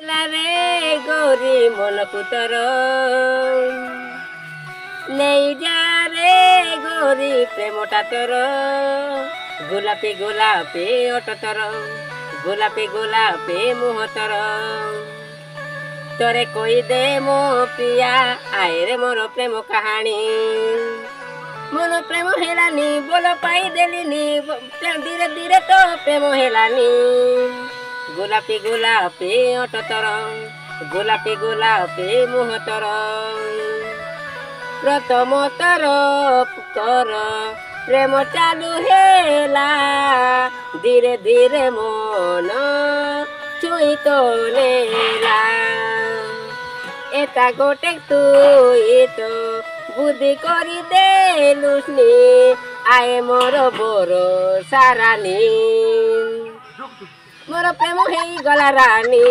रे गोरी मनकु तर নেই যা রে গোরি প্রেমটা তোর গোলাপি গোলাপি অটো তোর গোলাপি গোলাপি মুহ তোর তোরে কই দে মো প্রিয়া আয় রে মোর প্রেম কাহানী মন প্রেম হেলানি বল পাই দেলিনি ধীরে ধীরে তো প্রেম হেলানি গোলাপি গোলাপি অটো তোর গোলাপি গোলাপি মুহ তোর প্রথম তর প্রেম চালু হেলা ধীরে ধীরে মন ছুঁই তো নেলা এটা গোটে তুই তো বুদ্ধি করি দেলুসনি আয়ে মোর বড় সারানি মোর প্রেম হেই গলা রানী।